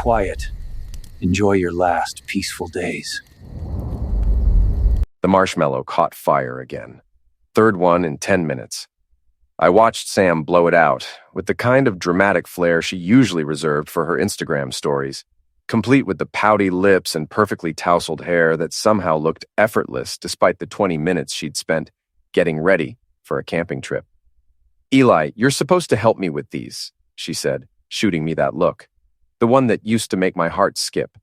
quiet. Enjoy your last peaceful days. The marshmallow caught fire again. Third one in 10 minutes. I watched Sam blow it out, with the kind of dramatic flair she usually reserved for her Instagram stories, complete with the pouty lips and perfectly tousled hair that somehow looked effortless despite the 20 minutes she'd spent getting ready for a camping trip. "Eli, you're supposed to help me with these," she said, shooting me that look, the one that used to make my heart skip,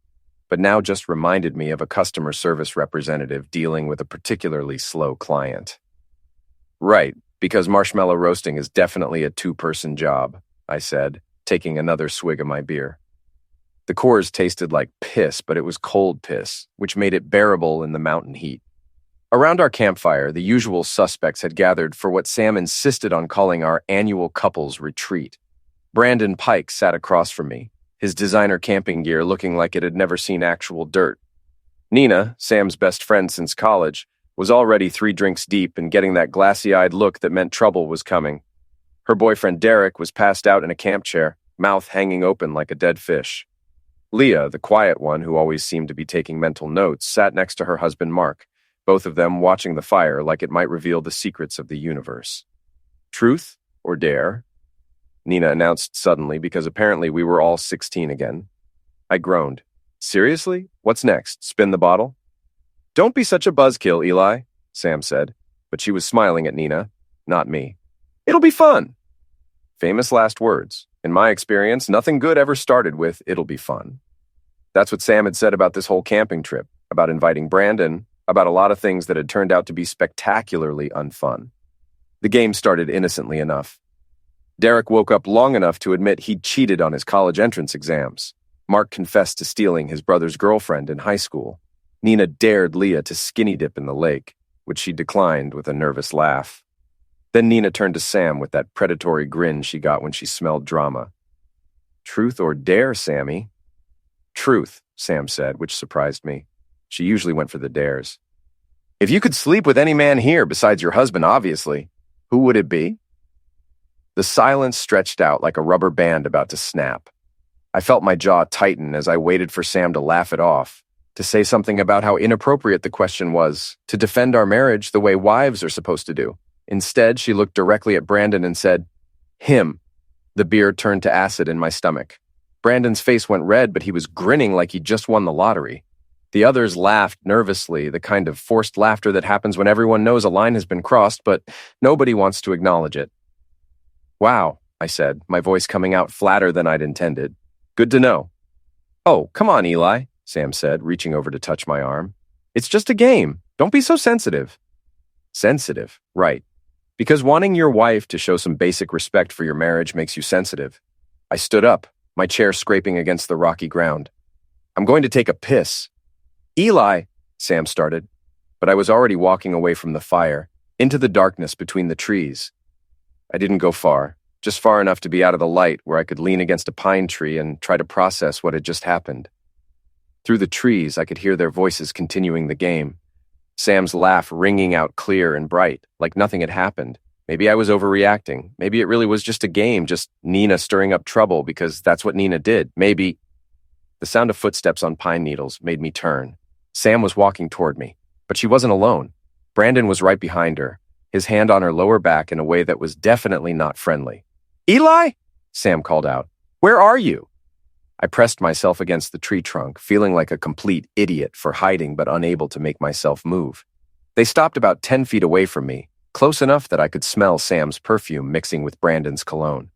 but now just reminded me of a customer service representative dealing with a particularly slow client. "Right, because marshmallow roasting is definitely a two-person job," I said, taking another swig of my beer. The Coors tasted like piss, but it was cold piss, which made it bearable in the mountain heat. Around our campfire, the usual suspects had gathered for what Sam insisted on calling our annual couples retreat. Brandon Pike sat across from me, his designer camping gear looking like it had never seen actual dirt. Nina, Sam's best friend since college, was already 3 drinks deep and getting that glassy-eyed look that meant trouble was coming. Her boyfriend Derek was passed out in a camp chair, mouth hanging open like a dead fish. Leah, the quiet one who always seemed to be taking mental notes, sat next to her husband Mark, both of them watching the fire like it might reveal the secrets of the universe. "Truth or dare?" Nina announced suddenly because apparently we were all 16 again. I groaned. "Seriously? What's next? Spin the bottle?" "Don't be such a buzzkill, Eli," Sam said, but she was smiling at Nina, not me. "It'll be fun." Famous last words. In my experience, nothing good ever started with, "it'll be fun." That's what Sam had said about this whole camping trip, about inviting Brandon, about a lot of things that had turned out to be spectacularly unfun. The game started innocently enough. Derek woke up long enough to admit he'd cheated on his college entrance exams. Mark confessed to stealing his brother's girlfriend in high school. Nina dared Leah to skinny dip in the lake, which she declined with a nervous laugh. Then Nina turned to Sam with that predatory grin she got when she smelled drama. "Truth or dare, Sammy?" "Truth," Sam said, which surprised me. She usually went for the dares. "If you could sleep with any man here besides your husband, obviously, who would it be?" The silence stretched out like a rubber band about to snap. I felt my jaw tighten as I waited for Sam to laugh it off, to say something about how inappropriate the question was, to defend our marriage the way wives are supposed to do. Instead, she looked directly at Brandon and said, "Him." The beer turned to acid in my stomach. Brandon's face went red, but he was grinning like he'd just won the lottery. The others laughed nervously, the kind of forced laughter that happens when everyone knows a line has been crossed, but nobody wants to acknowledge it. "Wow," I said, my voice coming out flatter than I'd intended. "Good to know." "Oh, come on, Eli," Sam said, reaching over to touch my arm. "It's just a game. Don't be so sensitive." Sensitive, right. Because wanting your wife to show some basic respect for your marriage makes you sensitive. I stood up, my chair scraping against the rocky ground. "I'm going to take a piss." "Eli," Sam started, but I was already walking away from the fire, into the darkness between the trees. I didn't go far, just far enough to be out of the light where I could lean against a pine tree and try to process what had just happened. Through the trees, I could hear their voices continuing the game. Sam's laugh ringing out clear and bright, like nothing had happened. Maybe I was overreacting. Maybe it really was just a game, just Nina stirring up trouble because that's what Nina did. Maybe... The sound of footsteps on pine needles made me turn. Sam was walking toward me, but she wasn't alone. Brandon was right behind her, his hand on her lower back in a way that was definitely not friendly. "Eli?" Sam called out. "Where are you?" I pressed myself against the tree trunk, feeling like a complete idiot for hiding but unable to make myself move. They stopped about 10 feet away from me, close enough that I could smell Sam's perfume mixing with Brandon's cologne.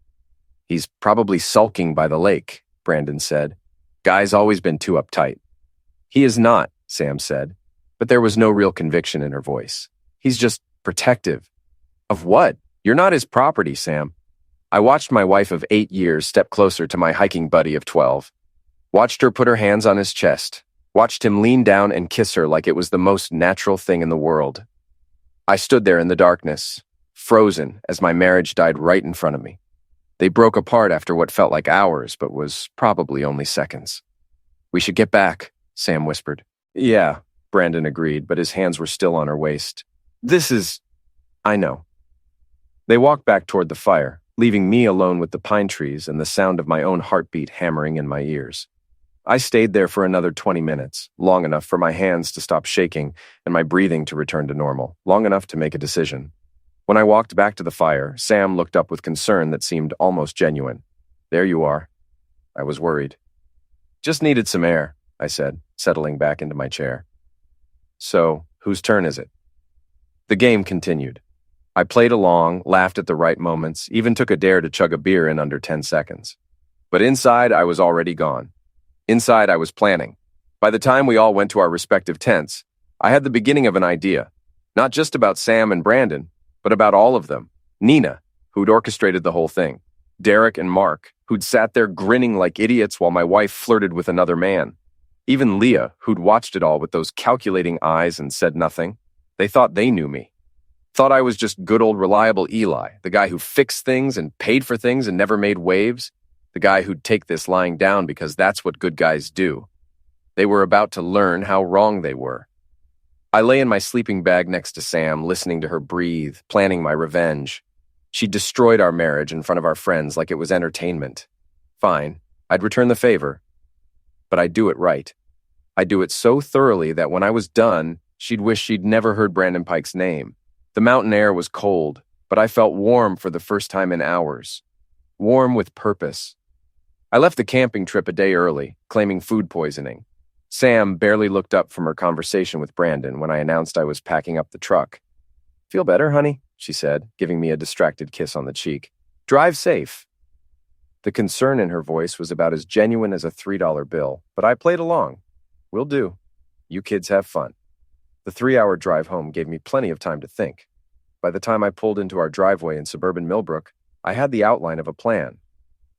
"He's probably sulking by the lake," Brandon said. "Guy's always been too uptight." "He is not," Sam said, but there was no real conviction in her voice. "He's just protective." "Of what? You're not his property, Sam." I watched my wife of 8 years step closer to my hiking buddy of 12. Watched her put her hands on his chest. Watched him lean down and kiss her like it was the most natural thing in the world. I stood there in the darkness, frozen as my marriage died right in front of me. They broke apart after what felt like hours, but was probably only seconds. "We should get back," Sam whispered. "Yeah," Brandon agreed, but his hands were still on her waist. I know." They walked back toward the fire, leaving me alone with the pine trees and the sound of my own heartbeat hammering in my ears. I stayed there for another 20 minutes, long enough for my hands to stop shaking and my breathing to return to normal, long enough to make a decision. When I walked back to the fire, Sam looked up with concern that seemed almost genuine. "There you are." I was worried. "Just needed some air," I said, settling back into my chair. "So, whose turn is it?" The game continued. I played along, laughed at the right moments, even took a dare to chug a beer in under 10 seconds. But inside, I was already gone. Inside, I was planning. By the time we all went to our respective tents, I had the beginning of an idea, not just about Sam and Brandon, but about all of them. Nina, who'd orchestrated the whole thing. Derek and Mark, who'd sat there grinning like idiots while my wife flirted with another man. Even Leah, who'd watched it all with those calculating eyes and said nothing. They thought they knew me. Thought I was just good old reliable Eli, the guy who fixed things and paid for things and never made waves. The guy who'd take this lying down because that's what good guys do. They were about to learn how wrong they were. I lay in my sleeping bag next to Sam, listening to her breathe, planning my revenge. She destroyed our marriage in front of our friends like it was entertainment. Fine, I'd return the favor. But I'd do it right. I'd do it so thoroughly that when I was done, she'd wish she'd never heard Brandon Pike's name. The mountain air was cold, but I felt warm for the first time in hours. Warm with purpose. I left the camping trip a day early, claiming food poisoning. Sam barely looked up from her conversation with Brandon when I announced I was packing up the truck. "Feel better, honey?" she said, giving me a distracted kiss on the cheek. "Drive safe." The concern in her voice was about as genuine as a $3 bill, but I played along. "Will do. You kids have fun." The 3-hour drive home gave me plenty of time to think. By the time I pulled into our driveway in suburban Millbrook, I had the outline of a plan.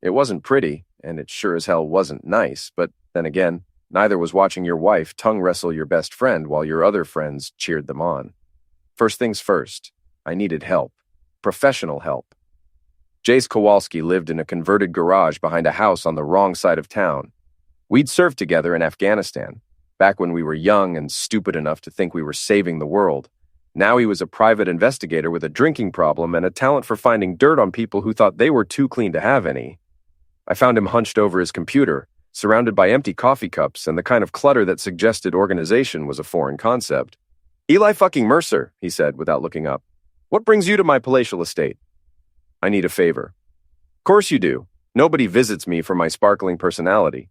It wasn't pretty, and it sure as hell wasn't nice, but then again, neither was watching your wife tongue wrestle your best friend while your other friends cheered them on. First things first, I needed help. Professional help. Jace Kowalski lived in a converted garage behind a house on the wrong side of town. We'd served together in Afghanistan, back when we were young and stupid enough to think we were saving the world. Now he was a private investigator with a drinking problem and a talent for finding dirt on people who thought they were too clean to have any. I found him hunched over his computer, surrounded by empty coffee cups and the kind of clutter that suggested organization was a foreign concept. "Eli fucking Mercer," he said without looking up. "What brings you to my palatial estate?" "I need a favor." "Course you do. Nobody visits me for my sparkling personality."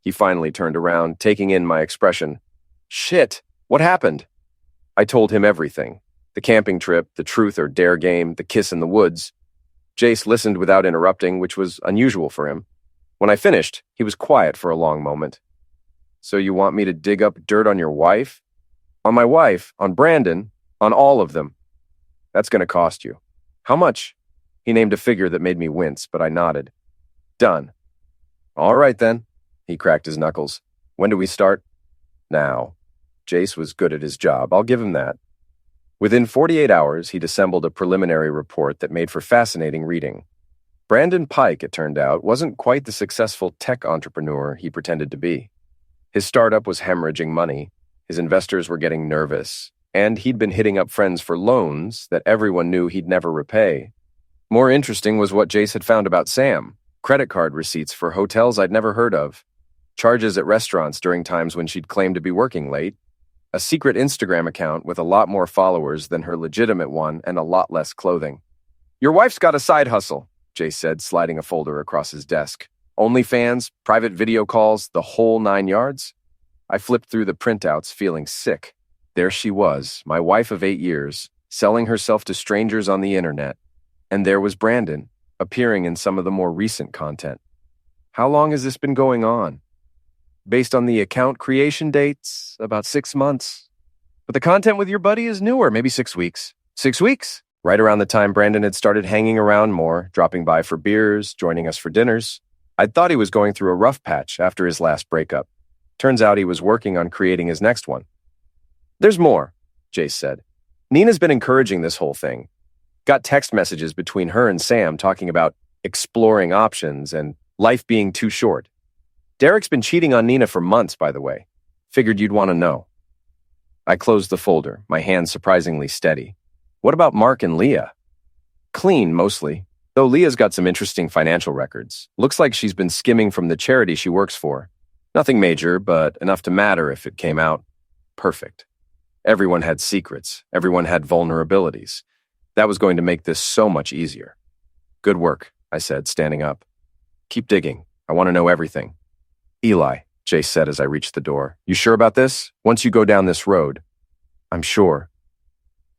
He finally turned around, taking in my expression. "Shit, what happened?" I told him everything. The camping trip, the truth or dare game, the kiss in the woods. Jace listened without interrupting, which was unusual for him. When I finished, he was quiet for a long moment. "So you want me to dig up dirt on your wife?" "On my wife, on Brandon, on all of them." "That's going to cost you." "How much?" He named a figure that made me wince, but I nodded. "Done." "All right then." He cracked his knuckles. "When do we start?" Now. Jace was good at his job, I'll give him that. Within 48 hours, he'd assembled a preliminary report that made for fascinating reading. Brandon Pike, it turned out, wasn't quite the successful tech entrepreneur he pretended to be. His startup was hemorrhaging money, his investors were getting nervous, and he'd been hitting up friends for loans that everyone knew he'd never repay. More interesting was what Jace had found about Sam. Credit card receipts for hotels I'd never heard of. Charges at restaurants during times when she'd claimed to be working late. A secret Instagram account with a lot more followers than her legitimate one and a lot less clothing. "Your wife's got a side hustle," Jace said, sliding a folder across his desk. "OnlyFans, private video calls, the whole 9 yards?" I flipped through the printouts, feeling sick. There she was, my wife of 8 years, selling herself to strangers on the internet. And there was Brandon, appearing in some of the more recent content. How long has this been going on? Based on the account creation dates, about 6 months. But the content with your buddy is newer, maybe 6 weeks. 6 weeks? Right around the time Brandon had started hanging around more, dropping by for beers, joining us for dinners. I'd thought he was going through a rough patch after his last breakup. Turns out he was working on creating his next one. "There's more," Jace said. "Nina's been encouraging this whole thing. Got text messages between her and Sam talking about exploring options and life being too short. Derek's been cheating on Nina for months, by the way. Figured you'd want to know." I closed the folder, my hands surprisingly steady. "What about Mark and Leah?" "Clean, mostly. Though Leah's got some interesting financial records. Looks like she's been skimming from the charity she works for. Nothing major, but enough to matter if it came out perfect. Everyone had secrets. Everyone had vulnerabilities. That was going to make this so much easier. Good work, I said, standing up. Keep digging. I want to know everything. Eli, Jace said as I reached the door. You sure about this? Once you go down this road. I'm sure.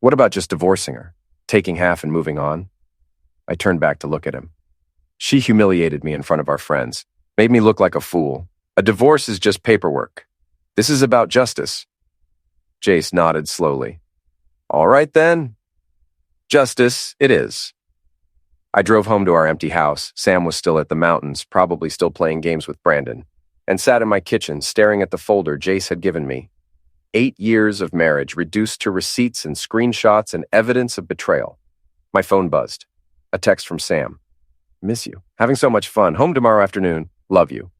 What about just divorcing her? Taking half and moving on? I turned back to look at him. She humiliated me in front of our friends, made me look like a fool. A divorce is just paperwork. This is about justice. Jace nodded slowly. All right then. Justice it is. I drove home to our empty house. Sam was still at the mountains, probably still playing games with Brandon, and sat in my kitchen staring at the folder Jace had given me. 8 years of marriage reduced to receipts and screenshots and evidence of betrayal. My phone buzzed. A text from Sam. Miss you. Having so much fun. Home tomorrow afternoon. Love you.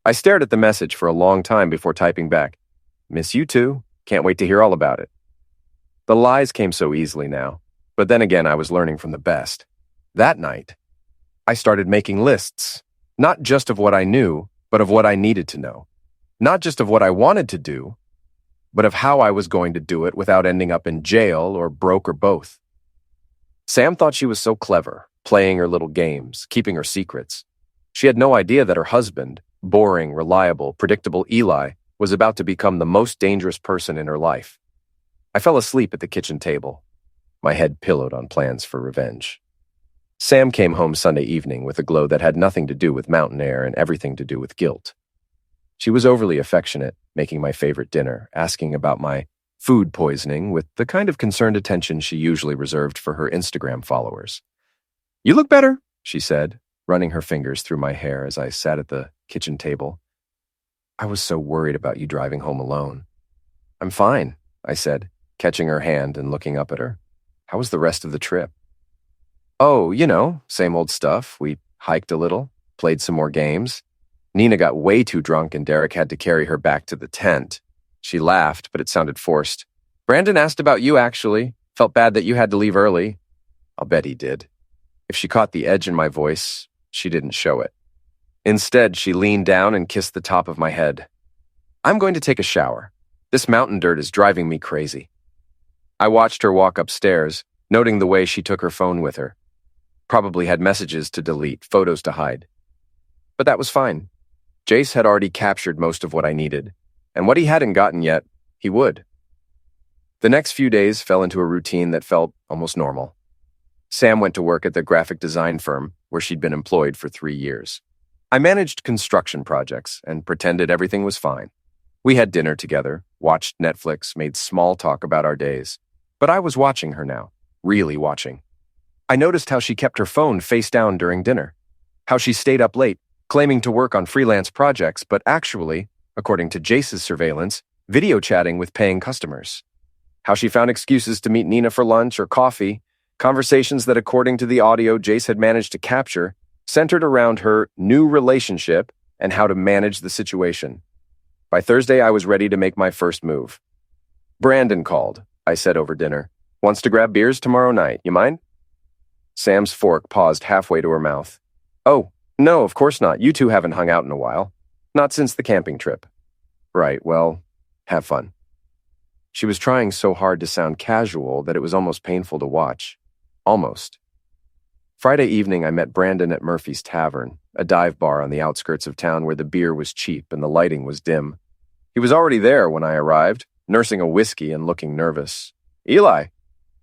I stared at the message for a long time before typing back. Miss you too. Can't wait to hear all about it. The lies came so easily now, but then again I was learning from the best. That night, I started making lists, not just of what I knew, but of what I needed to know. Not just of what I wanted to do, but of how I was going to do it without ending up in jail or broke or both. Sam thought she was so clever, playing her little games, keeping her secrets. She had no idea that her husband, boring, reliable, predictable Eli, was about to become the most dangerous person in her life. I fell asleep at the kitchen table, my head pillowed on plans for revenge. Sam came home Sunday evening with a glow that had nothing to do with mountain air and everything to do with guilt. She was overly affectionate, making my favorite dinner, asking about my food poisoning with the kind of concerned attention she usually reserved for her Instagram followers. You look better, she said, running her fingers through my hair as I sat at the kitchen table. I was so worried about you driving home alone. I'm fine, I said, catching her hand and looking up at her. How was the rest of the trip? Oh, same old stuff. We hiked a little, played some more games. Nina got way too drunk and Derek had to carry her back to the tent. She laughed, but it sounded forced. Brandon asked about you, actually. Felt bad that you had to leave early. I'll bet he did. If she caught the edge in my voice, she didn't show it. Instead, she leaned down and kissed the top of my head. I'm going to take a shower. This mountain dirt is driving me crazy. I watched her walk upstairs, noting the way she took her phone with her. Probably had messages to delete, photos to hide. But that was fine. Jace had already captured most of what I needed, and what he hadn't gotten yet, he would. The next few days fell into a routine that felt almost normal. Sam went to work at the graphic design firm where she'd been employed for 3 years. I managed construction projects and pretended everything was fine. We had dinner together, watched Netflix, made small talk about our days. But I was watching her now, really watching. I noticed how she kept her phone face down during dinner, how she stayed up late, claiming to work on freelance projects, but actually, according to Jace's surveillance, video chatting with paying customers. How she found excuses to meet Nina for lunch or coffee, conversations that, according to the audio Jace had managed to capture, centered around her new relationship and how to manage the situation. By Thursday, I was ready to make my first move. Brandon called, I said over dinner. Wants to grab beers tomorrow night, you mind? Sam's fork paused halfway to her mouth. Oh, no, of course not. You two haven't hung out in a while. Not since the camping trip. Right, well, have fun. She was trying so hard to sound casual that it was almost painful to watch. Almost. Friday evening, I met Brandon at Murphy's Tavern, a dive bar on the outskirts of town where the beer was cheap and the lighting was dim. He was already there when I arrived, nursing a whiskey and looking nervous. Eli,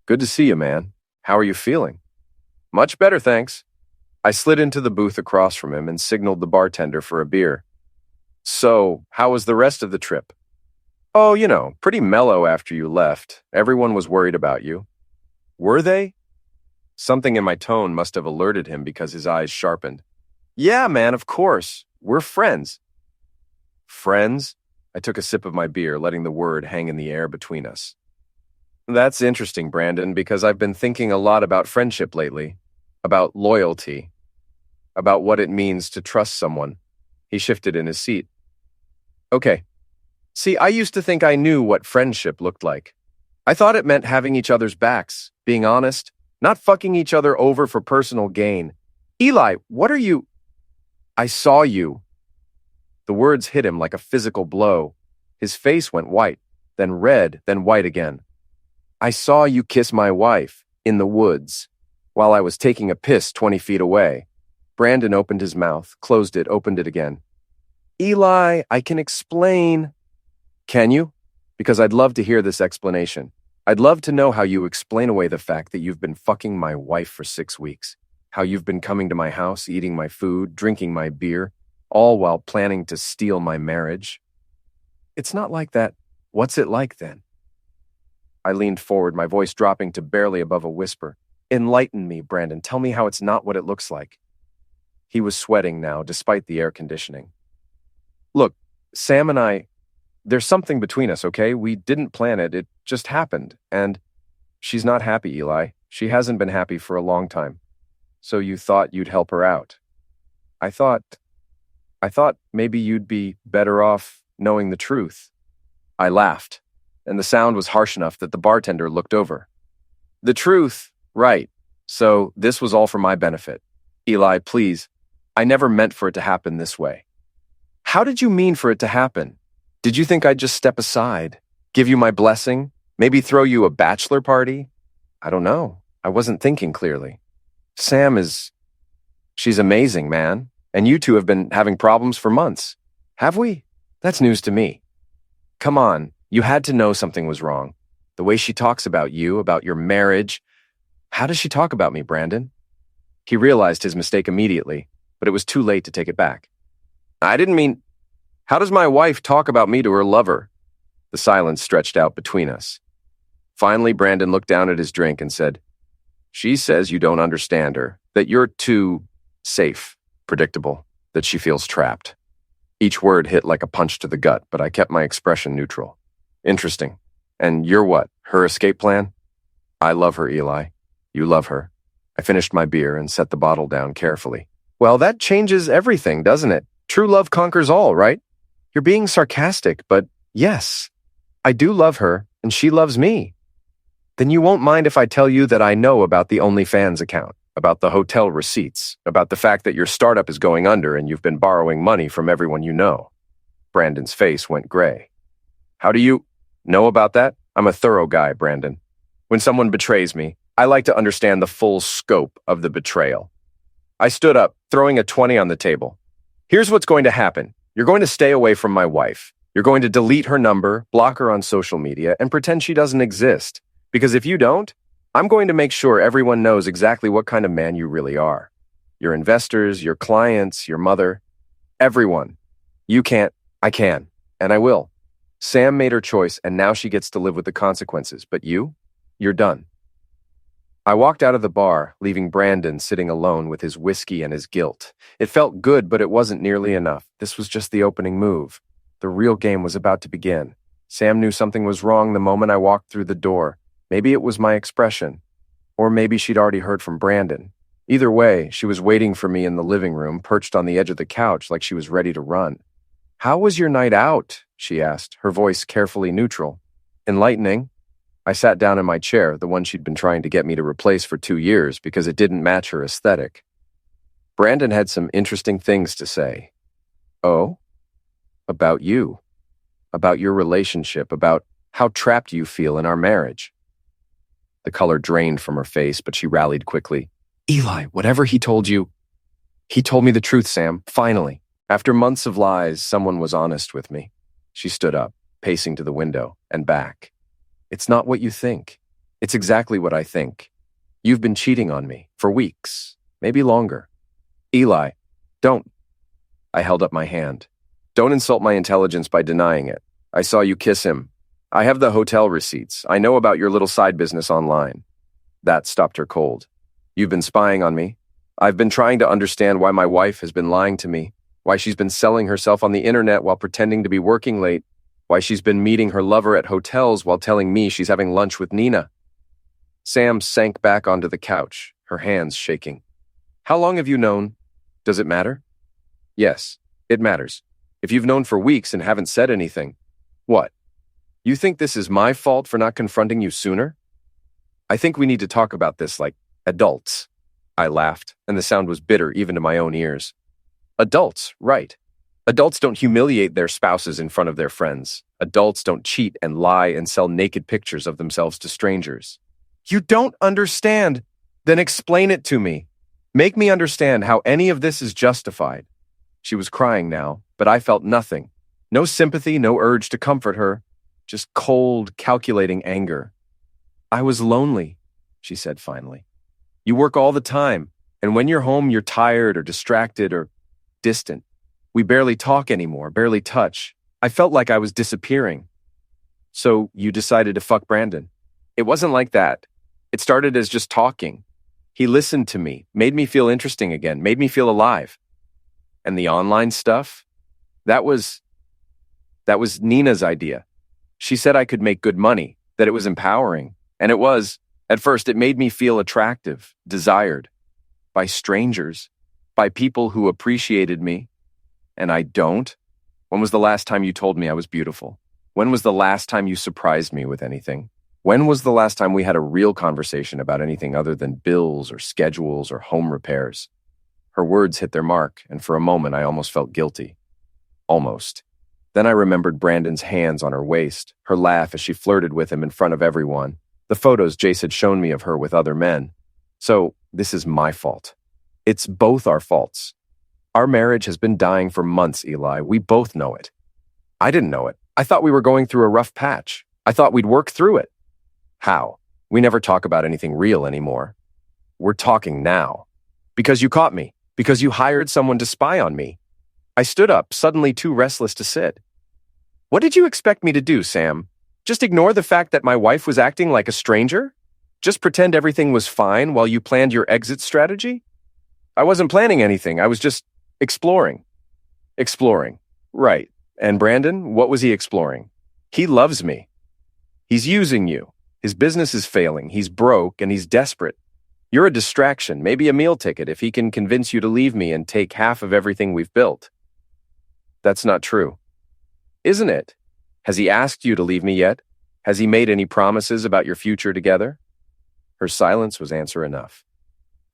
good to see you, man. How are you feeling? Much better, thanks. I slid into the booth across from him and signaled the bartender for a beer. So, how was the rest of the trip? Oh, pretty mellow after you left. Everyone was worried about you. Were they? Something in my tone must have alerted him because his eyes sharpened. Yeah, man, of course. We're friends. Friends? I took a sip of my beer, letting the word hang in the air between us. That's interesting, Brandon, because I've been thinking a lot about friendship lately. About loyalty. About what it means to trust someone. He shifted in his seat. Okay. See, I used to think I knew what friendship looked like. I thought it meant having each other's backs, being honest, not fucking each other over for personal gain. Eli, what are you... I saw you. The words hit him like a physical blow. His face went white, then red, then white again. I saw you kiss my wife, in the woods, while I was taking a piss 20 feet away. Brandon opened his mouth, closed it, opened it again. Eli, I can explain. Can you? Because I'd love to hear this explanation. I'd love to know how you explain away the fact that you've been fucking my wife for 6 weeks, how you've been coming to my house, eating my food, drinking my beer, all while planning to steal my marriage. It's not like that. What's it like then? I leaned forward, my voice dropping to barely above a whisper. Enlighten me, Brandon. Tell me how it's not what it looks like. He was sweating now, despite the air conditioning. Look, Sam and I, there's something between us, okay? We didn't plan it. It just happened. And she's not happy, Eli. She hasn't been happy for a long time. So you thought you'd help her out. I thought maybe you'd be better off knowing the truth. I laughed, and the sound was harsh enough that the bartender looked over. The truth, right. So this was all for my benefit. Eli, please, I never meant for it to happen this way. How did you mean for it to happen? Did you think I'd just step aside, give you my blessing, maybe throw you a bachelor party? I don't know. I wasn't thinking clearly. She's amazing, man. And you two have been having problems for months. Have we? That's news to me. Come on, you had to know something was wrong. The way she talks about you, about your marriage. How does she talk about me, Brandon? He realized his mistake immediately, but it was too late to take it back. I didn't mean... How does my wife talk about me to her lover? The silence stretched out between us. Finally, Brandon looked down at his drink and said, She says you don't understand her, that you're too safe, predictable, that she feels trapped. Each word hit like a punch to the gut, but I kept my expression neutral. Interesting. And you're what, her escape plan? I love her, Eli. You love her. I finished my beer and set the bottle down carefully. Well, that changes everything, doesn't it? True love conquers all, right? You're being sarcastic, but yes, I do love her, and she loves me. Then you won't mind if I tell you that I know about the OnlyFans account, about the hotel receipts, about the fact that your startup is going under and you've been borrowing money from everyone you know. Brandon's face went gray. How do you know about that? I'm a thorough guy, Brandon. When someone betrays me, I like to understand the full scope of the betrayal. I stood up, throwing a 20 on the table. Here's what's going to happen. You're going to stay away from my wife. You're going to delete her number, block her on social media, and pretend she doesn't exist. Because if you don't, I'm going to make sure everyone knows exactly what kind of man you really are. Your investors, your clients, your mother, everyone. You can't, I can, and I will. Sam made her choice, and now she gets to live with the consequences. But you're done. I walked out of the bar, leaving Brandon sitting alone with his whiskey and his guilt. It felt good, but it wasn't nearly enough. This was just the opening move. The real game was about to begin. Sam knew something was wrong the moment I walked through the door. Maybe it was my expression. Or maybe she'd already heard from Brandon. Either way, she was waiting for me in the living room, perched on the edge of the couch like she was ready to run. How was your night out? She asked, her voice carefully neutral. Enlightening. I sat down in my chair, the one she'd been trying to get me to replace for 2 years because it didn't match her aesthetic. Brandon had some interesting things to say. Oh? About you. About your relationship, about how trapped you feel in our marriage. The color drained from her face, but she rallied quickly. Eli, whatever he told you... He told me the truth, Sam, finally. After months of lies, someone was honest with me. She stood up, pacing to the window, and back. It's not what you think. It's exactly what I think. You've been cheating on me for weeks, maybe longer. Eli, don't. I held up my hand. Don't insult my intelligence by denying it. I saw you kiss him. I have the hotel receipts. I know about your little side business online. That stopped her cold. You've been spying on me. I've been trying to understand why my wife has been lying to me, why she's been selling herself on the internet while pretending to be working late, why she's been meeting her lover at hotels while telling me she's having lunch with Nina. Sam sank back onto the couch, her hands shaking. How long have you known? Does it matter? Yes, it matters. If you've known for weeks and haven't said anything, what? You think this is my fault for not confronting you sooner? I think we need to talk about this like adults. I laughed, and the sound was bitter even to my own ears. Adults, right. Adults don't humiliate their spouses in front of their friends. Adults don't cheat and lie and sell naked pictures of themselves to strangers. You don't understand. Then explain it to me. Make me understand how any of this is justified. She was crying now, but I felt nothing. No sympathy, no urge to comfort her. Just cold, calculating anger. I was lonely, she said finally. You work all the time, and when you're home, you're tired or distracted or distant. We barely talk anymore, barely touch. I felt like I was disappearing. So you decided to fuck Brandon. It wasn't like that. It started as just talking. He listened to me, made me feel interesting again, made me feel alive. And the online stuff? That was Nina's idea. She said I could make good money, that it was empowering. And it was. At first, it made me feel attractive, desired. By strangers. By people who appreciated me. And I don't? When was the last time you told me I was beautiful? When was the last time you surprised me with anything? When was the last time we had a real conversation about anything other than bills or schedules or home repairs? Her words hit their mark, and for a moment I almost felt guilty. Almost. Then I remembered Brandon's hands on her waist, her laugh as she flirted with him in front of everyone, the photos Jace had shown me of her with other men. So, this is my fault. It's both our faults. Our marriage has been dying for months, Eli. We both know it. I didn't know it. I thought we were going through a rough patch. I thought we'd work through it. How? We never talk about anything real anymore. We're talking now. Because you caught me. Because you hired someone to spy on me. I stood up, suddenly too restless to sit. What did you expect me to do, Sam? Just ignore the fact that my wife was acting like a stranger? Just pretend everything was fine while you planned your exit strategy? I wasn't planning anything. I was just exploring. Exploring. Right. And Brandon, what was he exploring? He loves me. He's using you. His business is failing. He's broke and he's desperate. You're a distraction, maybe a meal ticket if he can convince you to leave me and take half of everything we've built. That's not true. Isn't it? Has he asked you to leave me yet? Has he made any promises about your future together? Her silence was answer enough.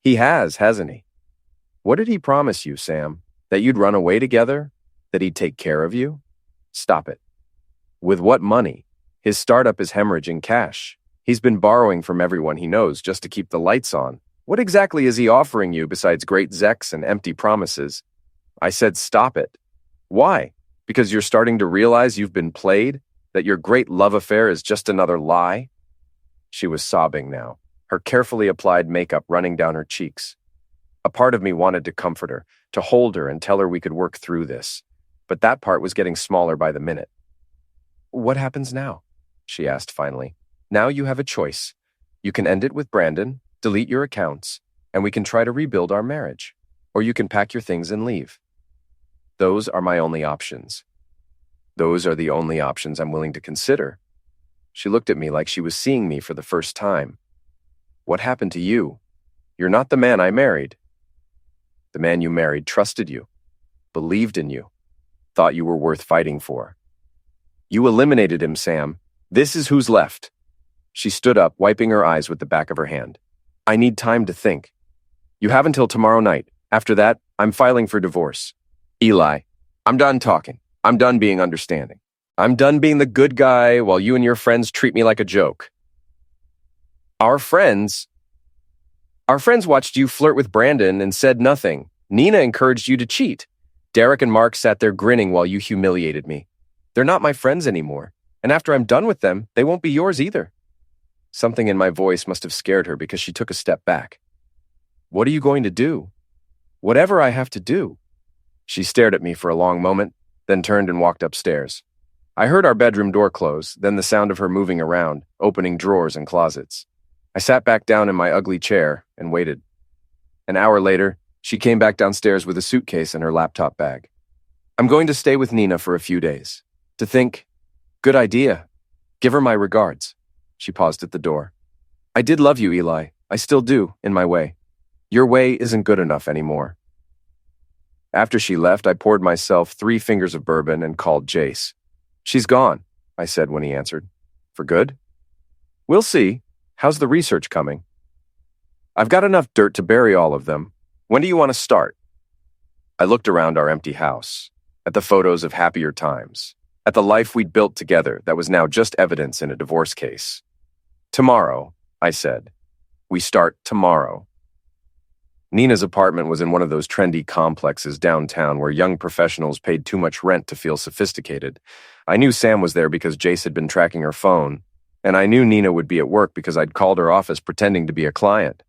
He has, hasn't he? What did he promise you, Sam? That you'd run away together? That he'd take care of you? Stop it. With what money? His startup is hemorrhaging cash. He's been borrowing from everyone he knows just to keep the lights on. What exactly is he offering you besides great zecs and empty promises? I said stop it. Why? Because you're starting to realize you've been played? That your great love affair is just another lie? She was sobbing now, her carefully applied makeup running down her cheeks. A part of me wanted to comfort her, to hold her and tell her we could work through this. But that part was getting smaller by the minute. What happens now? She asked finally. Now you have a choice. You can end it with Brandon, delete your accounts, and we can try to rebuild our marriage. Or you can pack your things and leave. Those are my only options. Those are the only options I'm willing to consider. She looked at me like she was seeing me for the first time. What happened to you? You're not the man I married. The man you married trusted you, believed in you, thought you were worth fighting for. You eliminated him, Sam. This is who's left. She stood up, wiping her eyes with the back of her hand. I need time to think. You have until tomorrow night. After that, I'm filing for divorce. Eli, I'm done talking. I'm done being understanding. I'm done being the good guy while you and your friends treat me like a joke. Our friends watched you flirt with Brandon and said nothing. Nina encouraged you to cheat. Derek and Mark sat there grinning while you humiliated me. They're not my friends anymore. And after I'm done with them, they won't be yours either. Something in my voice must have scared her because she took a step back. What are you going to do? Whatever I have to do. She stared at me for a long moment, then turned and walked upstairs. I heard our bedroom door close, then the sound of her moving around, opening drawers and closets. I sat back down in my ugly chair and waited. An hour later, she came back downstairs with a suitcase and her laptop bag. I'm going to stay with Nina for a few days. To think, good idea. Give her my regards. She paused at the door. I did love you, Eli. I still do, in my way. Your way isn't good enough anymore. After she left, I poured myself 3 fingers of bourbon and called Jace. She's gone, I said when he answered. For good? We'll see. How's the research coming? I've got enough dirt to bury all of them. When do you want to start? I looked around our empty house. at the photos of happier times, at the life we'd built together that was now just evidence in a divorce case. Tomorrow, I said. We start tomorrow. Nina's apartment was in one of those trendy complexes downtown where young professionals paid too much rent to feel sophisticated. I knew Sam was there because Jace had been tracking her phone, and I knew Nina would be at work because I'd called her office pretending to be a client.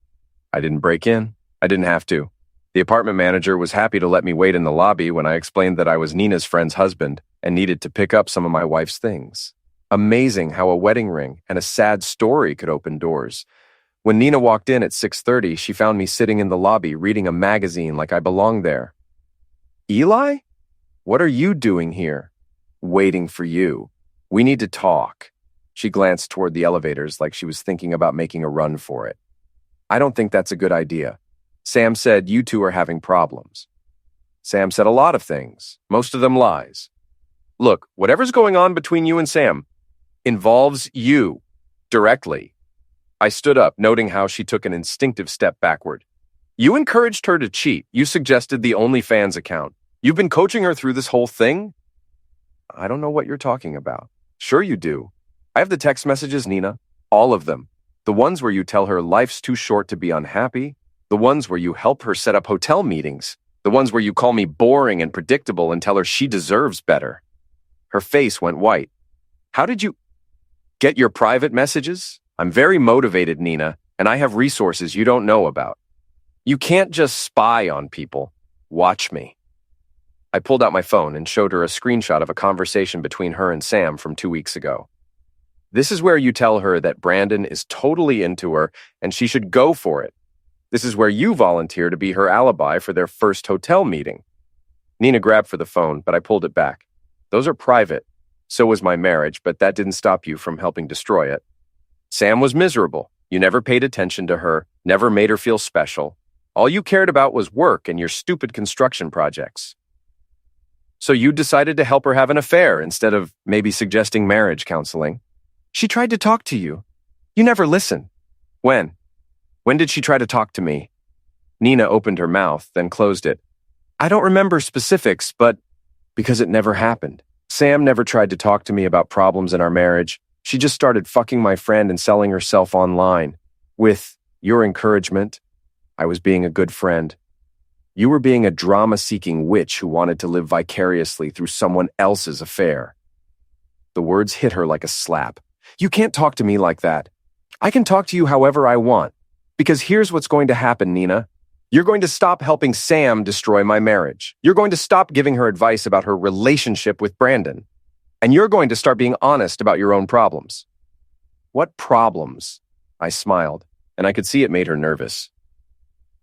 I didn't break in. I didn't have to. The apartment manager was happy to let me wait in the lobby when I explained that I was Nina's friend's husband and needed to pick up some of my wife's things. Amazing how a wedding ring and a sad story could open doors. When Nina walked in at 6:30, she found me sitting in the lobby reading a magazine like I belonged there. Eli? What are you doing here? Waiting for you. We need to talk. She glanced toward the elevators like she was thinking about making a run for it. I don't think that's a good idea. Sam said you two are having problems. Sam said a lot of things, most of them lies. Look, whatever's going on between you and Sam involves you directly. I stood up, noting how she took an instinctive step backward. You encouraged her to cheat. You suggested the OnlyFans account. You've been coaching her through this whole thing? I don't know what you're talking about. Sure you do. I have the text messages, Nina. All of them. The ones where you tell her life's too short to be unhappy. The ones where you help her set up hotel meetings. The ones where you call me boring and predictable and tell her she deserves better. Her face went white. How did you get your private messages? I'm very motivated, Nina, and I have resources you don't know about. You can't just spy on people. Watch me. I pulled out my phone and showed her a screenshot of a conversation between her and Sam from 2 weeks ago. This is where you tell her that Brandon is totally into her and she should go for it. This is where you volunteer to be her alibi for their first hotel meeting. Nina grabbed for the phone, but I pulled it back. Those are private. So was my marriage, but that didn't stop you from helping destroy it. Sam was miserable. You never paid attention to her, never made her feel special. All you cared about was work and your stupid construction projects. So you decided to help her have an affair instead of maybe suggesting marriage counseling. She tried to talk to you. You never listened. When? When did she try to talk to me? Nina opened her mouth, then closed it. I don't remember specifics, but because it never happened. Sam never tried to talk to me about problems in our marriage. She just started fucking my friend and selling herself online. With your encouragement, I was being a good friend. You were being a drama-seeking witch who wanted to live vicariously through someone else's affair. The words hit her like a slap. You can't talk to me like that. I can talk to you however I want. Because here's what's going to happen, Nina. You're going to stop helping Sam destroy my marriage. You're going to stop giving her advice about her relationship with Brandon. And you're going to start being honest about your own problems. What problems? I smiled, and I could see it made her nervous.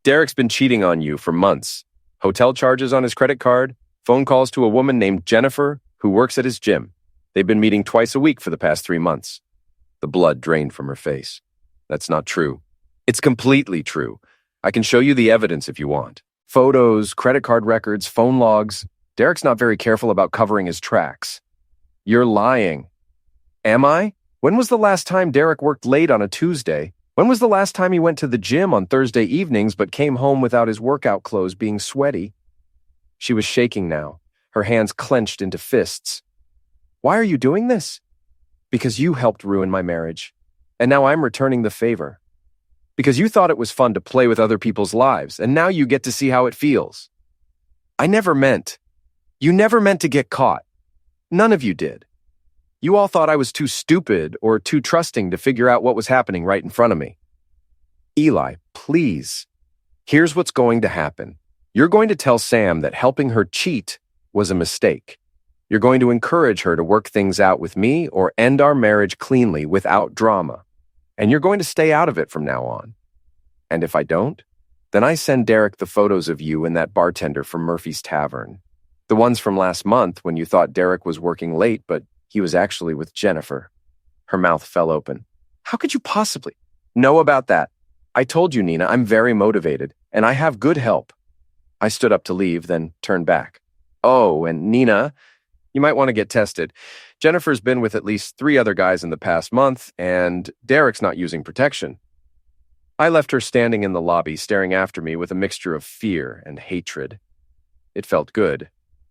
Derek's been cheating on you for months. Hotel charges on his credit card, phone calls to a woman named Jennifer who works at his gym. They've been meeting twice a week for the past 3 months. The blood drained from her face. That's not true. It's completely true. I can show you the evidence if you want. Photos, credit card records, phone logs. Derek's not very careful about covering his tracks. You're lying. Am I? When was the last time Derek worked late on a Tuesday? When was the last time he went to the gym on Thursday evenings but came home without his workout clothes being sweaty? She was shaking now, her hands clenched into fists. Why are you doing this? Because you helped ruin my marriage, and now I'm returning the favor. Because you thought it was fun to play with other people's lives, and now you get to see how it feels. I never meant. You never meant to get caught. None of you did. You all thought I was too stupid or too trusting to figure out what was happening right in front of me. Eli, please. Here's what's going to happen. You're going to tell Sam that helping her cheat was a mistake. You're going to encourage her to work things out with me or end our marriage cleanly without drama. And you're going to stay out of it from now on. And if I don't, then I send Derek the photos of you and that bartender from Murphy's Tavern. The ones from last month when you thought Derek was working late, but he was actually with Jennifer. Her mouth fell open. How could you possibly know about that? I told you, Nina, I'm very motivated, and I have good help. I stood up to leave, then turned back. Oh, and Nina, you might want to get tested. Jennifer's been with at least 3 other guys in the past month, and Derek's not using protection. I left her standing in the lobby, staring after me with a mixture of fear and hatred. It felt good.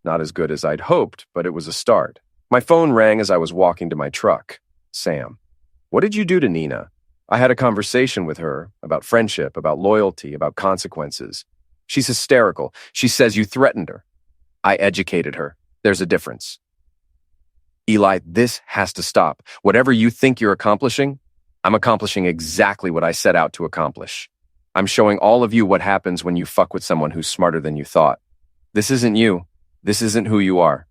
Not as good as I'd hoped, but it was a start. My phone rang as I was walking to my truck. Sam. What did you do to Nina? I had a conversation with her about friendship, about loyalty, about consequences. She's hysterical. She says you threatened her. I educated her. There's a difference. Eli, this has to stop. Whatever you think you're accomplishing, I'm accomplishing exactly what I set out to accomplish. I'm showing all of you what happens when you fuck with someone who's smarter than you thought. This isn't you. This isn't who you are.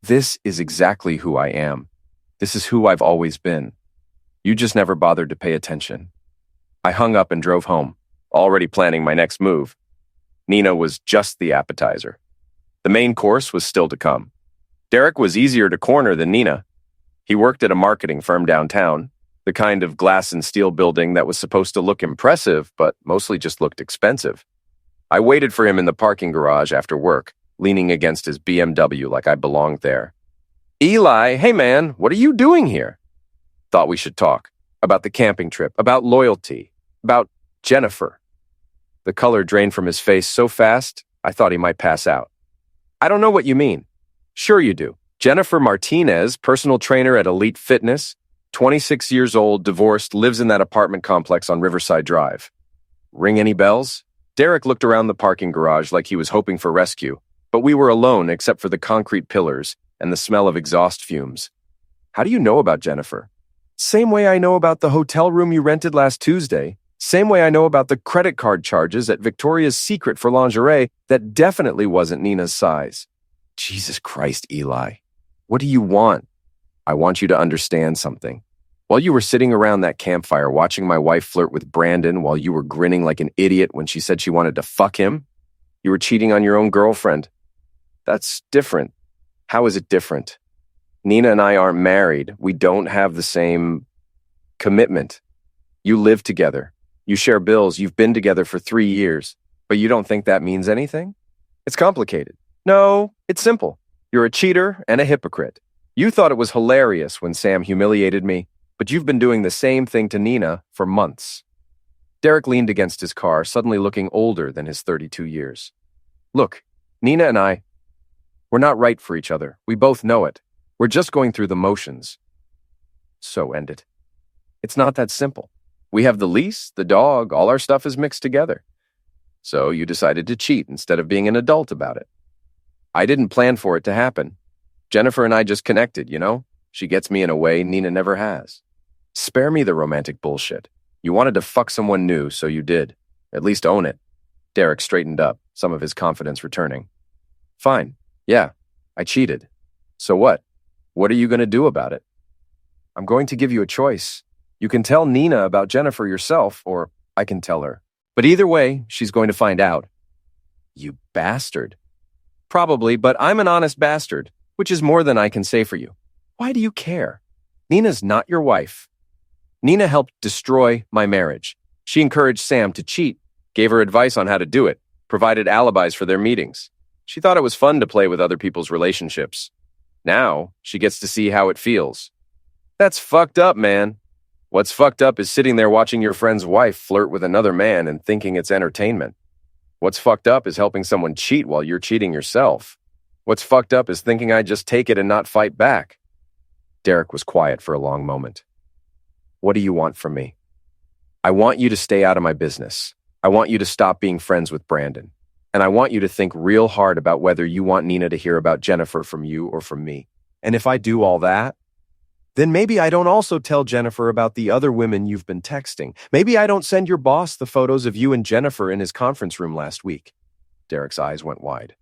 This is exactly who I am. This is who I've always been. You just never bothered to pay attention. I hung up and drove home, already planning my next move. Nina was just the appetizer. The main course was still to come. Derek was easier to corner than Nina. He worked at a marketing firm downtown, the kind of glass and steel building that was supposed to look impressive, but mostly just looked expensive. I waited for him in the parking garage after work, leaning against his BMW like I belonged there. Eli, hey man, what are you doing here? Thought we should talk. About the camping trip, about loyalty, about Jennifer. The color drained from his face so fast, I thought he might pass out. I don't know what you mean. Sure you do. Jennifer Martinez, personal trainer at Elite Fitness, 26 years old, divorced, lives in that apartment complex on Riverside Drive. Ring any bells? Derek looked around the parking garage like he was hoping for rescue, but we were alone except for the concrete pillars and the smell of exhaust fumes. How do you know about Jennifer? Same way I know about the hotel room you rented last Tuesday. Same way I know about the credit card charges at Victoria's Secret for lingerie that definitely wasn't Nina's size. Jesus Christ, Eli. What do you want? I want you to understand something. While you were sitting around that campfire watching my wife flirt with Brandon while you were grinning like an idiot when she said she wanted to fuck him, you were cheating on your own girlfriend. That's different. How is it different? Nina and I aren't married. We don't have the same commitment. You live together. You share bills. You've been together for 3 years. But you don't think that means anything? It's complicated. No, it's simple. You're a cheater and a hypocrite. You thought it was hilarious when Sam humiliated me, but you've been doing the same thing to Nina for months. Derek leaned against his car, suddenly looking older than his 32 years. Look, Nina and I, we're not right for each other. We both know it. We're just going through the motions. So end it. It's not that simple. We have the lease, the dog, all our stuff is mixed together. So you decided to cheat instead of being an adult about it. I didn't plan for it to happen. Jennifer and I just connected, you know? She gets me in a way Nina never has. Spare me the romantic bullshit. You wanted to fuck someone new, so you did. At least own it. Derek straightened up, some of his confidence returning. Fine. Yeah, I cheated. So what? What are you going to do about it? I'm going to give you a choice. You can tell Nina about Jennifer yourself, or I can tell her. But either way, she's going to find out. You bastard. Probably, but I'm an honest bastard, which is more than I can say for you. Why do you care? Nina's not your wife. Nina helped destroy my marriage. She encouraged Sam to cheat, gave her advice on how to do it, provided alibis for their meetings. She thought it was fun to play with other people's relationships. Now, she gets to see how it feels. That's fucked up, man. What's fucked up is sitting there watching your friend's wife flirt with another man and thinking it's entertainment. What's fucked up is helping someone cheat while you're cheating yourself. What's fucked up is thinking I'd just take it and not fight back. Derek was quiet for a long moment. What do you want from me? I want you to stay out of my business. I want you to stop being friends with Brandon. And I want you to think real hard about whether you want Nina to hear about Jennifer from you or from me. And if I do all that, then maybe I don't also tell Jennifer about the other women you've been texting. Maybe I don't send your boss the photos of you and Jennifer in his conference room last week. Derek's eyes went wide.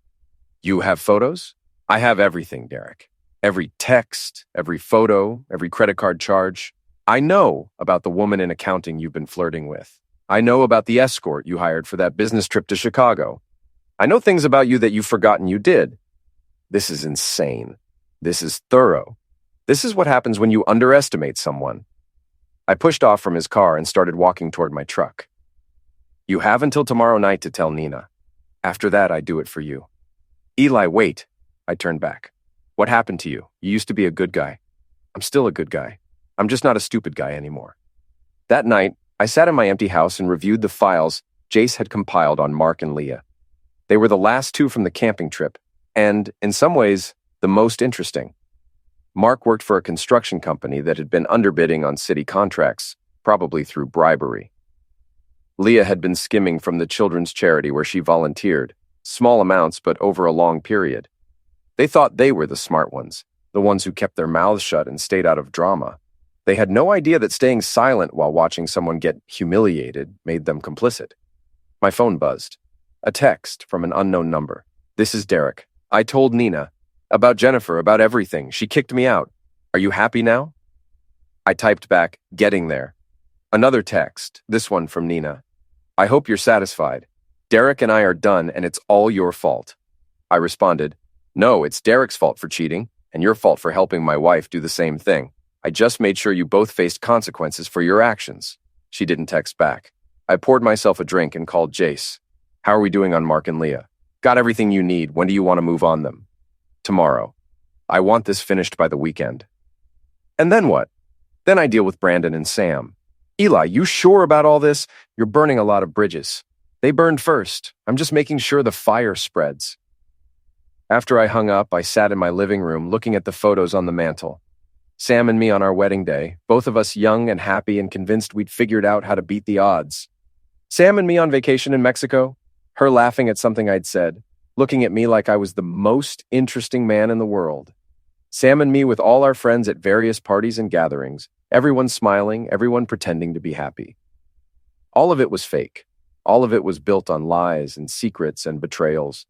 You have photos? I have everything, Derek. Every text, every photo, every credit card charge. I know about the woman in accounting you've been flirting with. I know about the escort you hired for that business trip to Chicago. I know things about you that you've forgotten you did. This is insane. This is thorough. This is what happens when you underestimate someone. I pushed off from his car and started walking toward my truck. You have until tomorrow night to tell Nina. After that, I do it for you. Eli, wait. I turned back. What happened to you? You used to be a good guy. I'm still a good guy. I'm just not a stupid guy anymore. That night, I sat in my empty house and reviewed the files Jace had compiled on Mark and Leah. They were the last two from the camping trip, and, in some ways, the most interesting. Mark worked for a construction company that had been underbidding on city contracts, probably through bribery. Leah had been skimming from the children's charity where she volunteered, small amounts but over a long period. They thought they were the smart ones, the ones who kept their mouths shut and stayed out of drama. They had no idea that staying silent while watching someone get humiliated made them complicit. My phone buzzed. A text from an unknown number. "This is Derek. I told Nina. About Jennifer, about everything. She kicked me out. Are you happy now?" I typed back, "Getting there." Another text, this one from Nina. "I hope you're satisfied. Derek and I are done and it's all your fault." I responded, "No, it's Derek's fault for cheating, and your fault for helping my wife do the same thing. I just made sure you both faced consequences for your actions." She didn't text back. I poured myself a drink and called Jace. "How are we doing on Mark and Leah? Got everything you need. When do you want to move on them?" "Tomorrow. I want this finished by the weekend." "And then what?" "Then I deal with Brandon and Sam." "Eli, you sure about all this? You're burning a lot of bridges." "They burned first. I'm just making sure the fire spreads." After I hung up, I sat in my living room looking at the photos on the mantle. Sam and me on our wedding day, both of us young and happy and convinced we'd figured out how to beat the odds. Sam and me on vacation in Mexico, her laughing at something I'd said, looking at me like I was the most interesting man in the world. Sam and me with all our friends at various parties and gatherings, everyone smiling, everyone pretending to be happy. All of it was fake. All of it was built on lies and secrets and betrayals.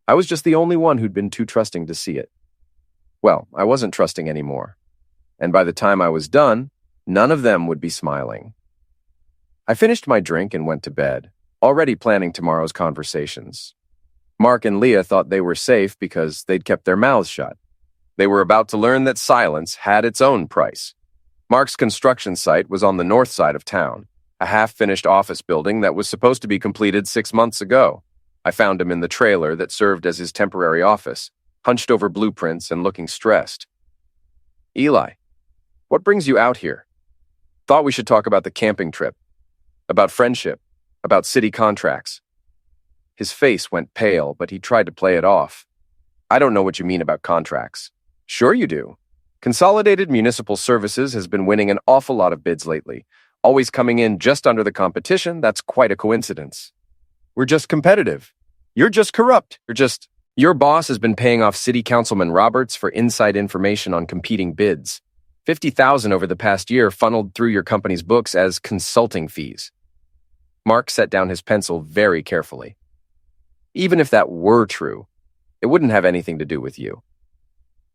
I was just the only one who'd been too trusting to see it. Well, I wasn't trusting anymore. And by the time I was done, none of them would be smiling. I finished my drink and went to bed, already planning tomorrow's conversations. Mark and Leah thought they were safe because they'd kept their mouths shut. They were about to learn that silence had its own price. Mark's construction site was on the north side of town, a half-finished office building that was supposed to be completed 6 months ago. I found him in the trailer that served as his temporary office, hunched over blueprints and looking stressed. "Eli, what brings you out here?" "Thought we should talk about the camping trip, about friendship, about city contracts." His face went pale, but he tried to play it off. "I don't know what you mean about contracts." "Sure you do. Consolidated Municipal Services has been winning an awful lot of bids lately, always coming in just under the competition. That's quite a coincidence." "We're just competitive. You're just corrupt. Your boss has been paying off City Councilman Roberts for inside information on competing bids. $50,000 over the past year funneled through your company's books as consulting fees." Mark set down his pencil very carefully. "Even if that were true, it wouldn't have anything to do with you."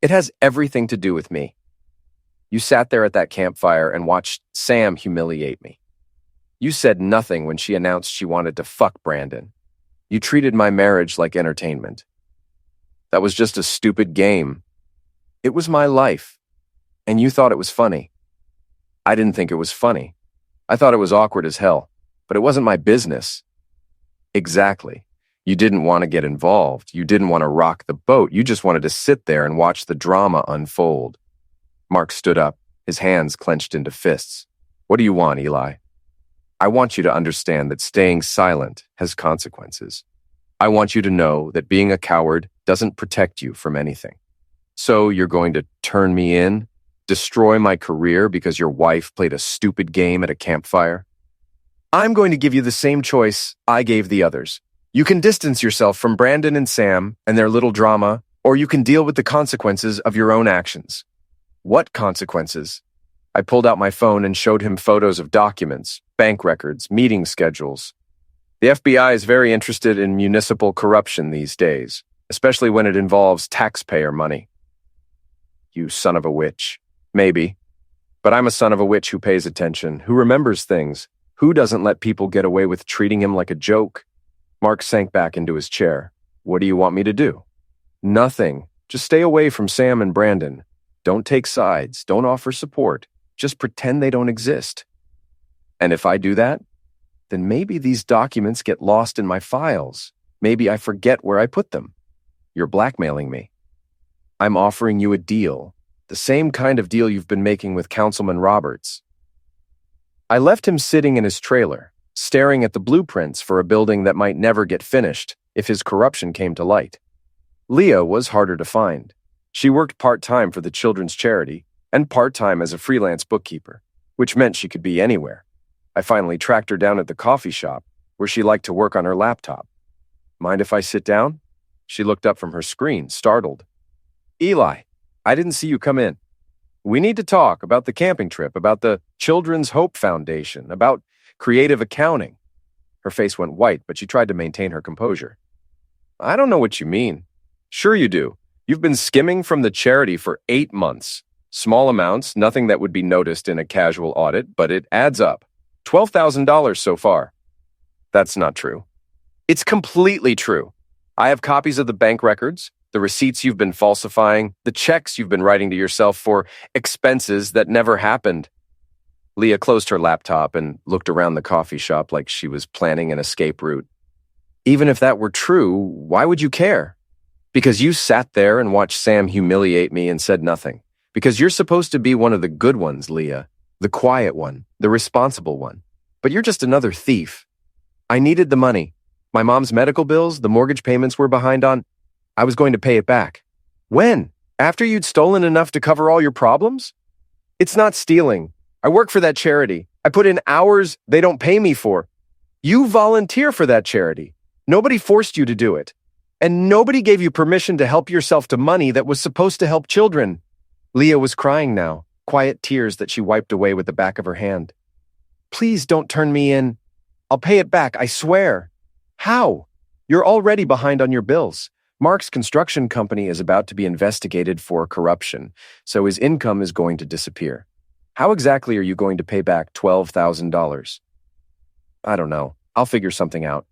"It has everything to do with me. You sat there at that campfire and watched Sam humiliate me. You said nothing when she announced she wanted to fuck Brandon. You treated my marriage like entertainment. That was just a stupid game. It was my life, and you thought it was funny. I didn't think it was funny. I thought it was awkward as hell, but it wasn't my business." "Exactly. You didn't want to get involved. You didn't want to rock the boat. You just wanted to sit there and watch the drama unfold." Mark stood up, his hands clenched into fists. "What do you want, Eli?" "I want you to understand that staying silent has consequences. I want you to know that being a coward doesn't protect you from anything. So you're going to turn me in, destroy my career because your wife played a stupid game at a campfire? I'm going to give you the same choice I gave the others. You can distance yourself from Brandon and Sam and their little drama, or you can deal with the consequences of your own actions." "What consequences?" I pulled out my phone and showed him photos of documents, bank records, meeting schedules. The FBI is very interested in municipal corruption these days, especially when it involves taxpayer money. "You son of a witch." "Maybe. But I'm a son of a witch who pays attention, who remembers things, who doesn't let people get away with treating him like a joke." Mark sank back into his chair. "What do you want me to do?" "Nothing. Just stay away from Sam and Brandon. Don't take sides. Don't offer support. Just pretend they don't exist." "And if I do that, then maybe these documents get lost in my files. Maybe I forget where I put them. You're blackmailing me." "I'm offering you a deal, the same kind of deal you've been making with Councilman Roberts." I left him sitting in his trailer, staring at the blueprints for a building that might never get finished if his corruption came to light. Leah was harder to find. She worked part-time for the children's charity and part-time as a freelance bookkeeper, which meant she could be anywhere. I finally tracked her down at the coffee shop, where she liked to work on her laptop. "Mind if I sit down?" She looked up from her screen, startled. "Eli, I didn't see you come in. We need to talk about the camping trip, about the Children's Hope Foundation, about creative accounting." Her face went white, but she tried to maintain her composure. "I don't know what you mean." "Sure you do. You've been skimming from the charity for 8 months. Small amounts, nothing that would be noticed in a casual audit, but it adds up. $12,000 so far." "That's not true." "It's completely true. I have copies of the bank records, the receipts you've been falsifying, the checks you've been writing to yourself for expenses that never happened." Leah closed her laptop and looked around the coffee shop like she was planning an escape route. "Even if that were true, why would you care?" "Because you sat there and watched Sam humiliate me and said nothing. Because you're supposed to be one of the good ones, Leah. The quiet one, the responsible one. But you're just another thief. I needed the money. My mom's medical bills, the mortgage payments we're behind on. I was going to pay it back." "When? After you'd stolen enough to cover all your problems?" "It's not stealing. I work for that charity. I put in hours they don't pay me for. You volunteer for that charity. Nobody forced you to do it. And nobody gave you permission to help yourself to money that was supposed to help children." Leah was crying now, quiet tears that she wiped away with the back of her hand. "Please don't turn me in. I'll pay it back, I swear." "How? You're already behind on your bills. Mark's construction company is about to be investigated for corruption, so his income is going to disappear. How exactly are you going to pay back $12,000? "I don't know. I'll figure something out.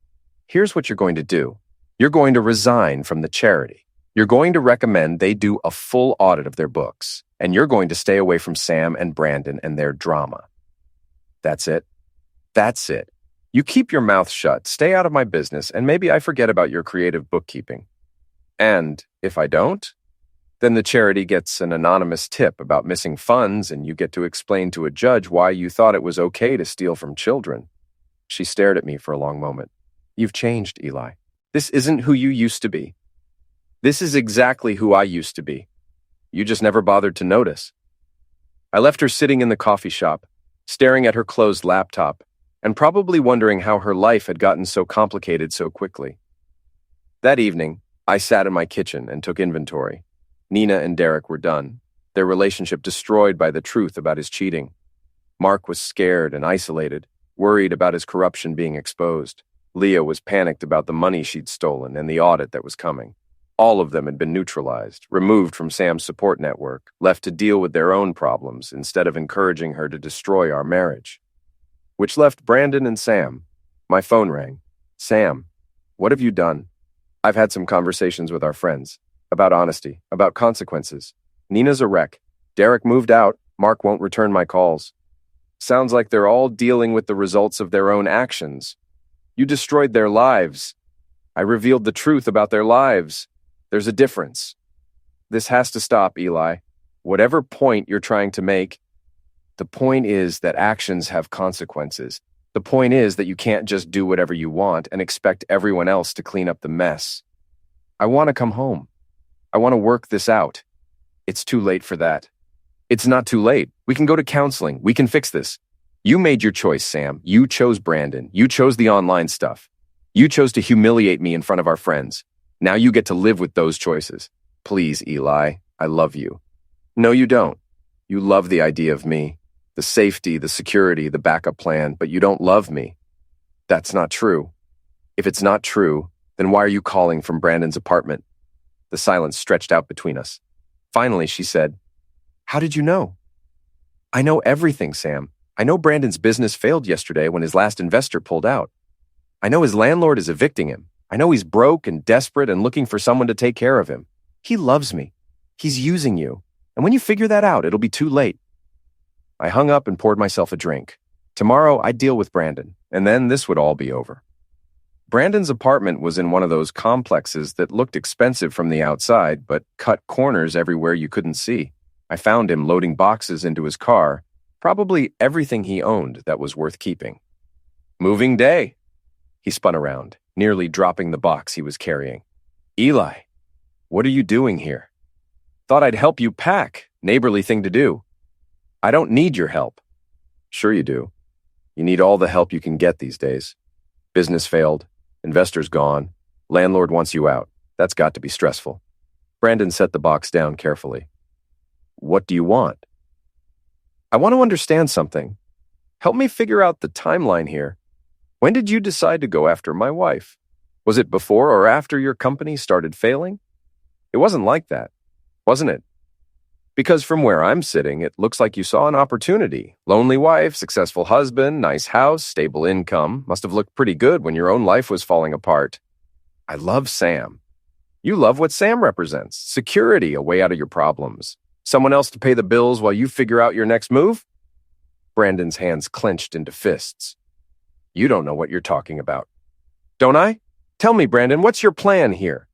Here's what you're going to do. You're going to resign from the charity. You're going to recommend they do a full audit of their books, and you're going to stay away from Sam and Brandon and their drama." "That's it?" "That's it. You keep your mouth shut, stay out of my business, and maybe I forget about your creative bookkeeping. And if I don't, then the charity gets an anonymous tip about missing funds and you get to explain to a judge why you thought it was okay to steal from children." She stared at me for a long moment. "You've changed, Eli. This isn't who you used to be. This is exactly who I used to be. You just never bothered to notice." I left her sitting in the coffee shop, staring at her closed laptop, and probably wondering how her life had gotten so complicated so quickly. That evening, I sat in my kitchen and took inventory. Nina and Derek were done, their relationship destroyed by the truth about his cheating. Mark was scared and isolated, worried about his corruption being exposed. Leah was panicked about the money she'd stolen and the audit that was coming. All of them had been neutralized, removed from Sam's support network, left to deal with their own problems instead of encouraging her to destroy our marriage. Which left Brandon and Sam. My phone rang. "Sam, what have you done?" "I've had some conversations with our friends. About honesty, about consequences. Nina's a wreck. Derek moved out. Mark won't return my calls. Sounds like they're all dealing with the results of their own actions. You destroyed their lives. I revealed the truth about their lives. There's a difference. This has to stop, Eli. Whatever point you're trying to make, the point is that actions have consequences. The point is that you can't just do whatever you want and expect everyone else to clean up the mess. I want to come home. I want to work this out. It's too late for that." "It's not too late. We can go to counseling. We can fix this. You made your choice, Sam. You chose Brandon. You chose the online stuff. You chose to humiliate me in front of our friends. Now you get to live with those choices. Please, Eli, I love you." "No, you don't. You love the idea of me. The safety, the security, the backup plan, but you don't love me." "That's not true." "If it's not true, then why are you calling from Brandon's apartment?" The silence stretched out between us. Finally, she said, "How did you know?" "I know everything, Sam. I know Brandon's business failed yesterday when his last investor pulled out. I know his landlord is evicting him. I know he's broke and desperate and looking for someone to take care of him. He loves me. He's using you. And when you figure that out, it'll be too late." I hung up and poured myself a drink. Tomorrow, I'd deal with Brandon, and then this would all be over. Brandon's apartment was in one of those complexes that looked expensive from the outside, but cut corners everywhere you couldn't see. I found him loading boxes into his car, probably everything he owned that was worth keeping. "Moving day." He spun around, nearly dropping the box he was carrying. "Eli, What are you doing here? Thought I'd help you pack. Neighborly thing to do. I don't need your help. Sure you do. You need all the help you can get these days. Business failed. Investors gone. Landlord wants you out. That's got to be stressful. Brandon set the box down carefully. What do you want? I want to understand something. Help me figure out the timeline here. When did you decide to go after my wife? Was it before or after your company started failing? It wasn't like that, wasn't it? Because from where I'm sitting, it looks like you saw an opportunity. Lonely wife, successful husband, nice house, stable income. Must have looked pretty good when your own life was falling apart. I love Sam. You love what Sam represents. Security, a way out of your problems. Someone else to pay the bills while you figure out your next move? Brandon's hands clenched into fists. You don't know what you're talking about. Don't I? Tell me, Brandon, what's your plan here?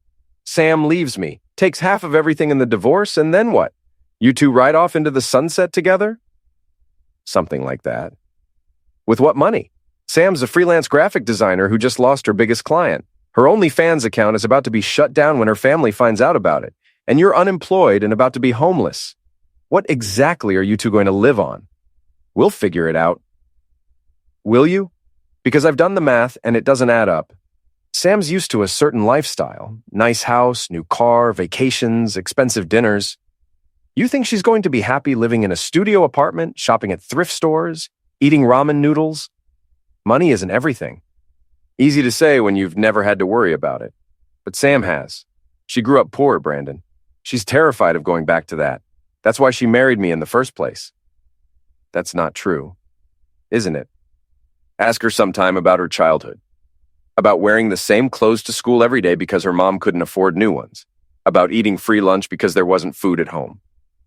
Sam leaves me, takes half of everything in the divorce, and then what? You two ride off into the sunset together? Something like that. With what money? Sam's a freelance graphic designer who just lost her biggest client. Her OnlyFans account is about to be shut down when her family finds out about it. And you're unemployed and about to be homeless. What exactly are you two going to live on? We'll figure it out. Will you? Because I've done the math and it doesn't add up. Sam's used to a certain lifestyle. Nice house, new car, vacations, expensive dinners. You think she's going to be happy living in a studio apartment, shopping at thrift stores, eating ramen noodles? Money isn't everything. Easy to say when you've never had to worry about it. But Sam has. She grew up poor, Brandon. She's terrified of going back to that. That's why she married me in the first place. That's not true, isn't it? Ask her sometime about her childhood. About wearing the same clothes to school every day because her mom couldn't afford new ones. About eating free lunch because there wasn't food at home.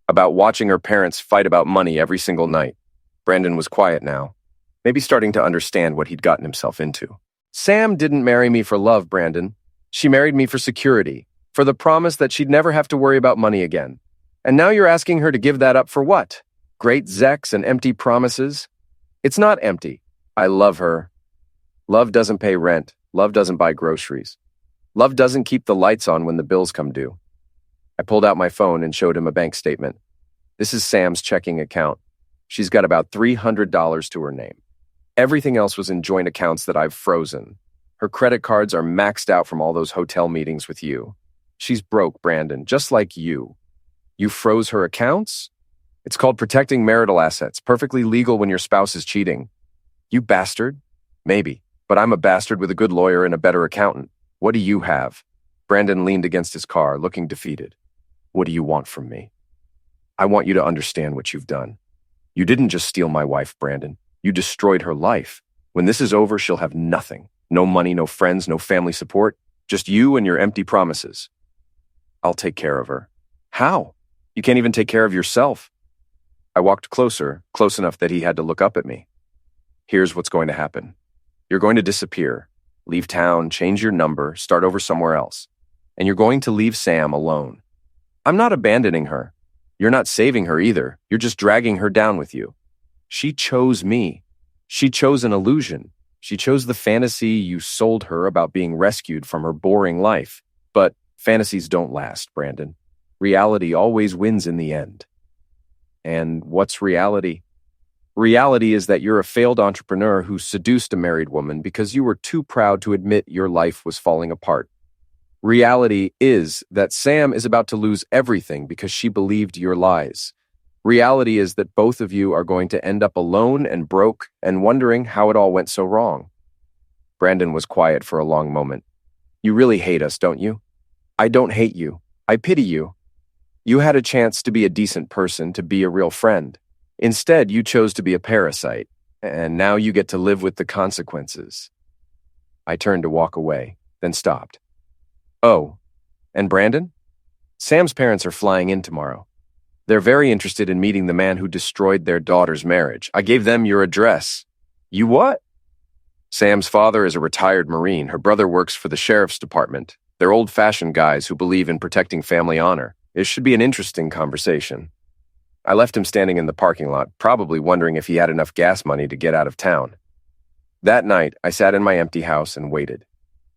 About watching her parents fight about money every single night. Brandon was quiet now, maybe starting to understand what he'd gotten himself into. Sam didn't marry me for love, Brandon. She married me for security, for the promise that she'd never have to worry about money again. And now you're asking her to give that up for what? Great zecs and empty promises? It's not empty. I love her. Love doesn't pay rent. Love doesn't buy groceries. Love doesn't keep the lights on when the bills come due. I pulled out my phone and showed him a bank statement. This is Sam's checking account. She's got about $300 to her name. Everything else was in joint accounts that I've frozen. Her credit cards are maxed out from all those hotel meetings with you. She's broke, Brandon, just like you. You froze her accounts? It's called protecting marital assets, perfectly legal when your spouse is cheating. You bastard? Maybe, but I'm a bastard with a good lawyer and a better accountant. What do you have? Brandon leaned against his car, looking defeated. What do you want from me? I want you to understand what you've done. You didn't just steal my wife, Brandon. You destroyed her life. When this is over, she'll have nothing. No money, no friends, no family support. Just you and your empty promises. I'll take care of her. How? You can't even take care of yourself. I walked closer, close enough that he had to look up at me. Here's what's going to happen. You're going to disappear, leave town, change your number, start over somewhere else. And you're going to leave Sam alone. I'm not abandoning her. You're not saving her either. You're just dragging her down with you. She chose me. She chose an illusion. She chose the fantasy you sold her about being rescued from her boring life. But fantasies don't last, Brandon. Reality always wins in the end. And what's reality? Reality is that you're a failed entrepreneur who seduced a married woman because you were too proud to admit your life was falling apart. Reality is that Sam is about to lose everything because she believed your lies. Reality is that both of you are going to end up alone and broke and wondering how it all went so wrong. Brandon was quiet for a long moment. You really hate us, don't you? I don't hate you. I pity you. You had a chance to be a decent person, to be a real friend. Instead, you chose to be a parasite, and now you get to live with the consequences. I turned to walk away, then stopped. Oh, and Brandon? Sam's parents are flying in tomorrow. They're very interested in meeting the man who destroyed their daughter's marriage. I gave them your address. You what? Sam's father is a retired Marine. Her brother works for the sheriff's department. They're old-fashioned guys who believe in protecting family honor. It should be an interesting conversation. I left him standing in the parking lot, probably wondering if he had enough gas money to get out of town. That night, I sat in my empty house and waited.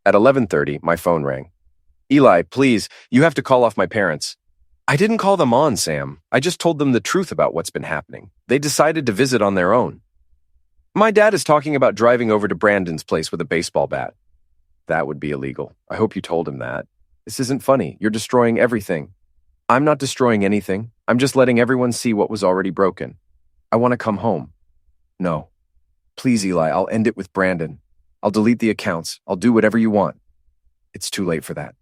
At 11:30, my phone rang. Eli, please, you have to call off my parents. I didn't call them on, Sam. I just told them the truth about what's been happening. They decided to visit on their own. My dad is talking about driving over to Brandon's place with a baseball bat. That would be illegal. I hope you told him that. This isn't funny. You're destroying everything. I'm not destroying anything. I'm just letting everyone see what was already broken. I want to come home. No. Please, Eli, I'll end it with Brandon. I'll delete the accounts. I'll do whatever you want. It's too late for that.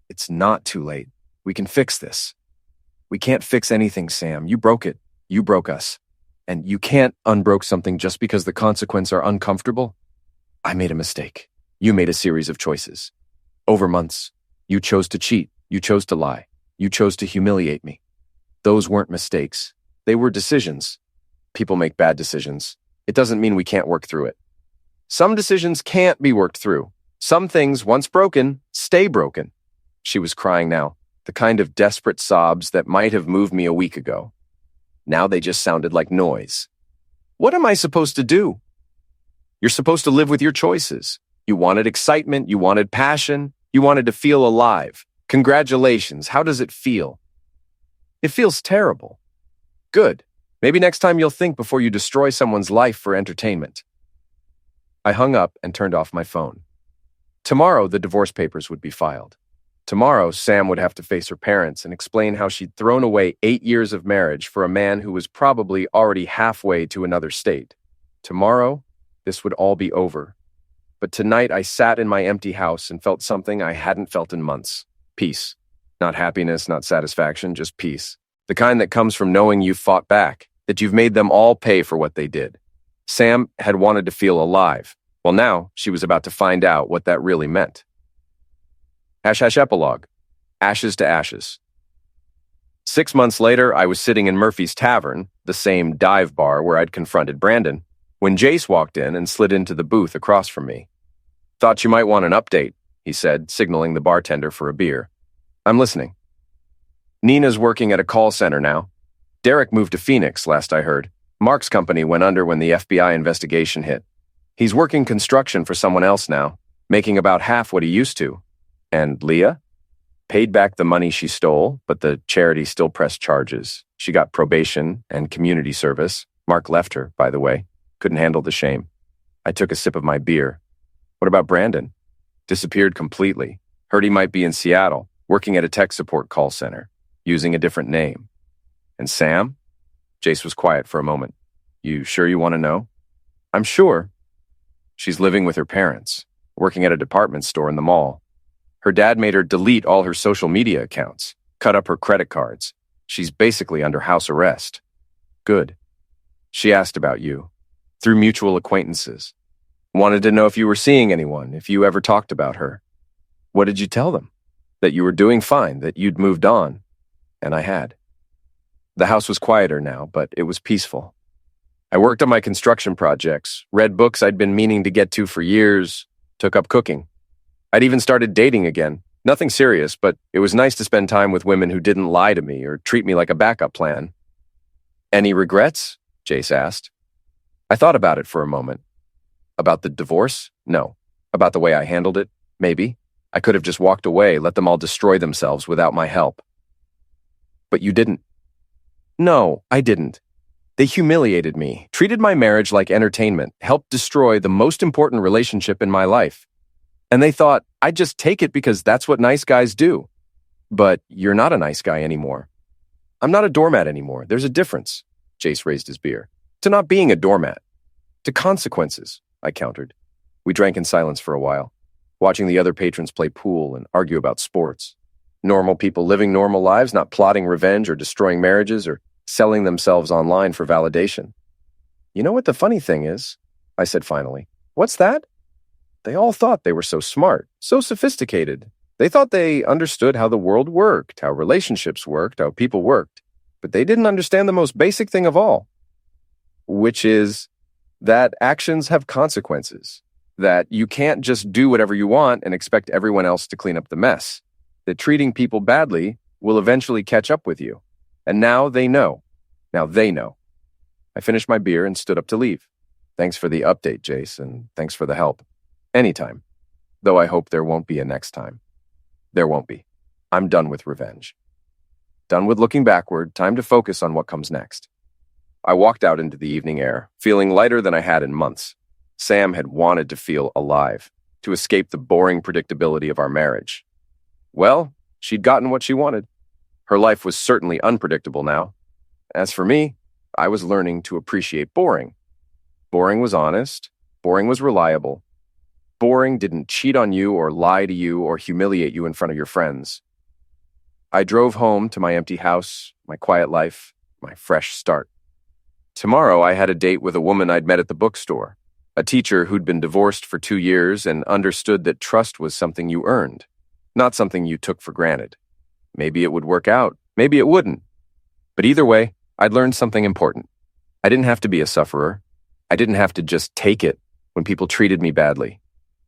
It's not too late. We can fix this. We can't fix anything, Sam. You broke it. You broke us. And you can't unbroke something just because the consequences are uncomfortable. I made a mistake. You made a series of choices. Over months, you chose to cheat. You chose to lie. You chose to humiliate me. Those weren't mistakes. They were decisions. People make bad decisions. It doesn't mean we can't work through it. Some decisions can't be worked through. Some things, once broken, stay broken. She was crying now, the kind of desperate sobs that might have moved me a week ago. Now they just sounded like noise. What am I supposed to do? You're supposed to live with your choices. You wanted excitement. You wanted passion. You wanted to feel alive. Congratulations. How does it feel? It feels terrible. Good. Maybe next time you'll think before you destroy someone's life for entertainment. I hung up and turned off my phone. Tomorrow, the divorce papers would be filed. Tomorrow, Sam would have to face her parents and explain how she'd thrown away 8 years of marriage for a man who was probably already halfway to another state. Tomorrow, this would all be over. But tonight, I sat in my empty house and felt something I hadn't felt in months. Peace. Not happiness, not satisfaction, just peace. The kind that comes from knowing you've fought back, that you've made them all pay for what they did. Sam had wanted to feel alive. Well, now she was about to find out what that really meant. # epilogue. Ashes to ashes. 6 months later, I was sitting in Murphy's Tavern, the same dive bar where I'd confronted Brandon, when Jace walked in and slid into the booth across from me. Thought you might want an update, he said, signaling the bartender for a beer. I'm listening. Nina's working at a call center now. Derek moved to Phoenix, last I heard. Mark's company went under when the FBI investigation hit. He's working construction for someone else now, making about half what he used to. And Leah? Paid back the money she stole, but the charity still pressed charges. She got probation and community service. Mark left her, by the way. Couldn't handle the shame. I took a sip of my beer. What about Brandon? Disappeared completely. Heard he might be in Seattle, working at a tech support call center, using a different name. And Sam? Jace was quiet for a moment. You sure you want to know? I'm sure. She's living with her parents, working at a department store in the mall. Her dad made her delete all her social media accounts, cut up her credit cards. She's basically under house arrest. Good. She asked about you, through mutual acquaintances. Wanted to know if you were seeing anyone, if you ever talked about her. What did you tell them? That you were doing fine, that you'd moved on. And I had. The house was quieter now, but it was peaceful. I worked on my construction projects, read books I'd been meaning to get to for years, took up cooking. I'd even started dating again. Nothing serious, but it was nice to spend time with women who didn't lie to me or treat me like a backup plan. Any regrets? Jace asked. I thought about it for a moment. About the divorce? No. About the way I handled it? Maybe. I could have just walked away, let them all destroy themselves without my help. But you didn't. No, I didn't. They humiliated me, treated my marriage like entertainment, helped destroy the most important relationship in my life. And they thought, I'd just take it because that's what nice guys do. But you're not a nice guy anymore. I'm not a doormat anymore. There's a difference. Jace raised his beer. To not being a doormat. To consequences, I countered. We drank in silence for a while, watching the other patrons play pool and argue about sports. Normal people living normal lives, not plotting revenge or destroying marriages or selling themselves online for validation. You know what the funny thing is? I said finally. What's that? They all thought they were so smart, so sophisticated. They thought they understood how the world worked, how relationships worked, how people worked. But they didn't understand the most basic thing of all, which is that actions have consequences, that you can't just do whatever you want and expect everyone else to clean up the mess, that treating people badly will eventually catch up with you. And now they know. Now they know. I finished my beer and stood up to leave. Thanks for the update, Jace, and thanks for the help. Anytime. Though I hope there won't be a next time. There won't be. I'm done with revenge. Done with looking backward, time to focus on what comes next. I walked out into the evening air, feeling lighter than I had in months. Sam had wanted to feel alive, to escape the boring predictability of our marriage. Well, she'd gotten what she wanted. Her life was certainly unpredictable now. As for me, I was learning to appreciate boring. Boring was honest. Boring was reliable. Boring didn't cheat on you or lie to you or humiliate you in front of your friends. I drove home to my empty house, my quiet life, my fresh start. Tomorrow I had a date with a woman I'd met at the bookstore, a teacher who'd been divorced for 2 years and understood that trust was something you earned, not something you took for granted. Maybe it would work out, maybe it wouldn't. But either way, I'd learned something important. I didn't have to be a sufferer. I didn't have to just take it when people treated me badly.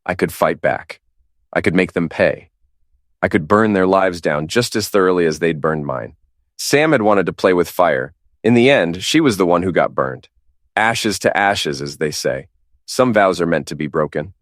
I could fight back. I could make them pay. I could burn their lives down just as thoroughly as they'd burned mine. Sam had wanted to play with fire. In the end, she was the one who got burned. Ashes to ashes, as they say. Some vows are meant to be broken.